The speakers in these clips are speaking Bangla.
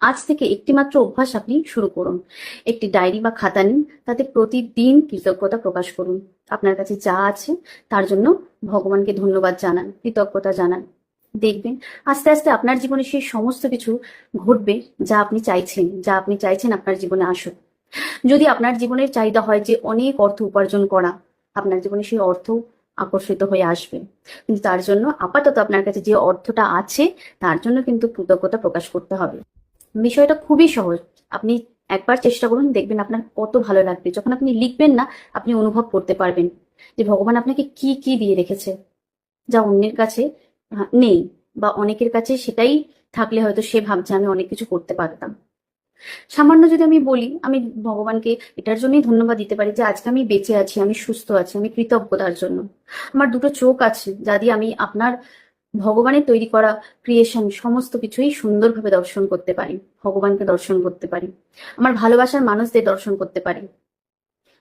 আজ থেকে একটি মাত্র অভ্যাস আপনি শুরু করুন। একটি ডায়েরি বা খাতা নিন, তাতে প্রতিদিন কৃতজ্ঞতা প্রকাশ করুন। আপনার কাছে যা আছে তার জন্য ভগবানকে ধন্যবাদ জানান, কৃতজ্ঞতা জানান। দেখবেন আস্তে আস্তে আপনার জীবনে সেই সমস্ত কিছু ঘটবে যা আপনি চাইছেন আপনার জীবনে আসুক। যদি আপনার জীবনের চাহিদা হয় যে অনেক অর্থ উপার্জন করা, আপনার জীবনে সেই অর্থ আকর্ষিত হয়ে আসবে। কিন্তু তার জন্য আপাতত আপনার কাছে যে অর্থটা আছে তার জন্য কিন্তু কৃতজ্ঞতা প্রকাশ করতে হবে। বিষয়টা খুবই সহজ। আপনি একবার চেষ্টা করুন, দেখবেন আপনার কত ভালো লাগবে। যখন আপনি লিখবেন না, আপনি অনুভব করতে পারবেন যে ভগবান আপনাকে কি কি দিয়ে রেখেছে, যা অন্যের কাছে নেই, বা অনেকের কাছে সেটাই থাকলে হয়তো সে ভাবছে আমি অনেক কিছু করতে পারতাম। সামান্য যদি আমি বলি, আমি ভগবানকে এটার জন্যই ধন্যবাদ দিতে পারি যে আজকে আমি বেঁচে আছি, আমি সুস্থ আছি, আমি কৃতজ্ঞ তার জন্য। আমার দুটো চোখ আছে যা দিয়ে আমি আপনার ভগবানের তৈরি করা ক্রিয়েশন সমস্ত কিছুই সুন্দরভাবে দর্শন করতে পারি, ভগবানকে দর্শন করতে পারি, আমার ভালোবাসার মানুষদের দর্শন করতে পারি।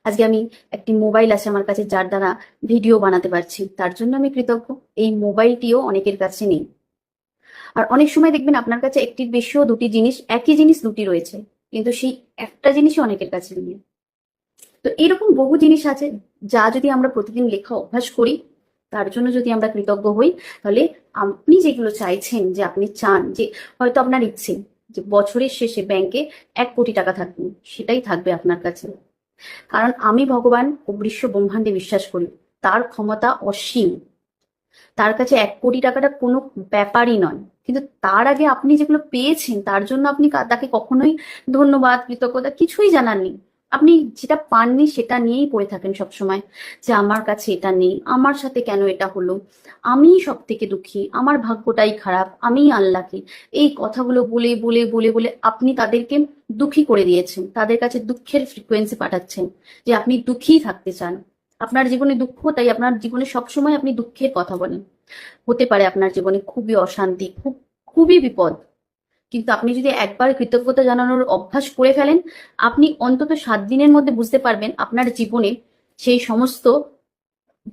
আজকে আমি একটি মোবাইল আছে আমার কাছে যার দ্বারা ভিডিও বানাতে পারছি, তার জন্য আমি কৃতজ্ঞ। এই মোবাইলটিও অনেকের কাছে নেই। আর অনেক সময় দেখবেন আপনার কাছে একটির বেশিও দুটি জিনিস, একই জিনিস দুটি রয়েছে, কিন্তু সেই একটা জিনিসই অনেকের কাছে নেই। তো এরকম বহু জিনিস আছে যা যদি আমরা প্রতিদিন লেখা অভ্যাস করি, তার জন্য যদি আমরা কৃতজ্ঞ হই, তাহলে আপনি যেগুলো চাইছেন, যে আপনি চান যে হয়তো আপনার ইচ্ছে যে বছরের শেষে ব্যাংকে 1 কোটি টাকা থাকবে, সেটাই থাকবে আপনার কাছে। কারণ আমি ভগবান ও বিশ্ব ব্রহ্মাণ্ডে বিশ্বাস করি, তার ক্ষমতা অসীম। তার কাছে 1 কোটি টাকাটা কোনো ব্যাপারই নয়। কিন্তু তার আগে আপনি যেগুলো পেয়েছেন তার জন্য আপনি তাকে কখনোই ধন্যবাদ, কৃতজ্ঞতা কিছুই জানাননি। আপনি যেটা পাননি সেটা নিয়েই পড়ে থাকেন সবসময়, যে আমার কাছে এটা নেই, আমার সাথে কেন এটা হলো, আমি সব থেকে দুঃখী, আমার ভাগ্যটাই খারাপ, আমি আনলাকি। এই কথাগুলো বলে বলে বলে বলে আপনি তাদেরকে দুঃখী করে দিয়েছেন, তাদের কাছে দুঃখের ফ্রিকোয়েন্সি পাঠাচ্ছেন, যে আপনি দুঃখী থাকতে চান। আপনার জীবনে দুঃখ, তাই আপনার জীবনে সবসময় আপনি দুঃখের কথা বলেন। হতে পারে আপনার জীবনে খুবই অশান্তি, খুবই বিপদ, কিন্তু আপনি যদি একবার কৃতজ্ঞতা জানানোর অভ্যাস করে ফেলেন, আপনি অন্তত 7 দিনের মধ্যে বুঝতে পারবেন আপনার জীবনে সেই সমস্ত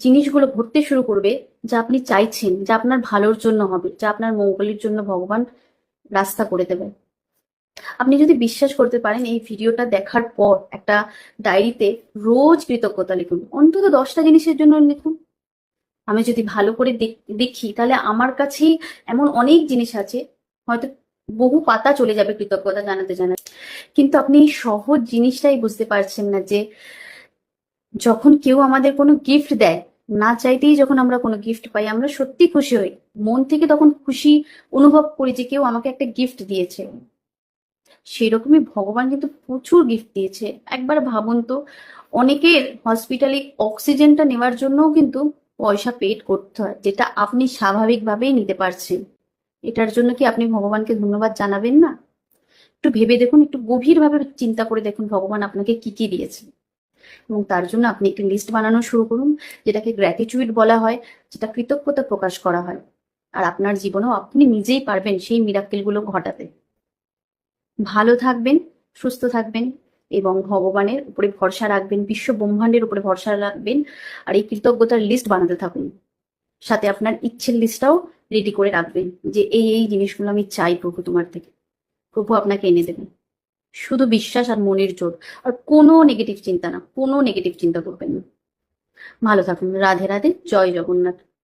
জিনিসগুলো ঘটতে শুরু করবে যা আপনি চাইছেন, যা আপনার ভালোর জন্য হবে, যা আপনার মঙ্গলের জন্য ভগবান রাস্তা করে দেবে। আপনি যদি বিশ্বাস করতে পারেন, এই ভিডিওটা দেখার পর একটা ডায়েরিতে রোজ কৃতজ্ঞতা লিখুন, অন্তত 10টা জিনিসের জন্য লিখুন। আমি যদি ভালো করে দেখি, তাহলে আমার কাছেই এমন অনেক জিনিস আছে, হয়তো বহু পাতা চলে যাবে কৃতজ্ঞতা জানাতে জানাতে। কিন্তু আপনি এই সহজ জিনিসটাই বুঝতে পারছেন না, যে যখন কেউ আমাদের কোনো গিফট দেয়, না চাইতেই যখন আমরা কোনো গিফট পাই, আমরা সত্যি খুশি হই, মন থেকে তখন খুশি অনুভব করি যে কেউ আমাকে একটা গিফট দিয়েছে। সেরকমই ভগবান কিন্তু প্রচুর গিফট দিয়েছে। একবার ভাবুন তো, অনেকের হসপিটালে অক্সিজেনটা নেওয়ার জন্যও কিন্তু পয়সা পেড করতে হয়, যেটা আপনি স্বাভাবিকভাবেই নিতে পারছেন। এটার জন্য কি আপনি ভগবানকে ধন্যবাদ জানাবেন না? একটু ভেবে দেখুন, একটু গভীরভাবে চিন্তা করে দেখুন ভগবান আপনাকে কি কি দিয়েছে, এবং তার জন্য আপনি একটি লিস্ট বানানো শুরু করুন, যেটাকে গ্র্যাটিটিউড বলা হয়, যেটা কৃতজ্ঞতা প্রকাশ করা হয়। আর আপনার জীবনেও আপনি নিজেই পারবেন সেই মিরাকেল গুলো ঘটাতে। ভালো থাকবেন, সুস্থ থাকবেন, এবং ভগবানের উপরে ভরসা রাখবেন, বিশ্ব ব্রহ্মাণ্ডের উপরে ভরসা রাখবেন। আর এই কৃতজ্ঞতার লিস্ট বানাতে থাকুন, সাথে আপনার ইচ্ছের লিস্টটাও রেডি করে রাখবেন, যে এই এই জিনিসগুলো আমি চাই প্রভু তোমার থেকে। প্রভু আপনাকে এনে দেবেন। শুধু বিশ্বাস আর মনের জোর, আর কোনো নেগেটিভ চিন্তা না, কোনো নেগেটিভ চিন্তা করবেন না। ভালো থাকুন। রাধে রাধে। জয় জগন্নাথ।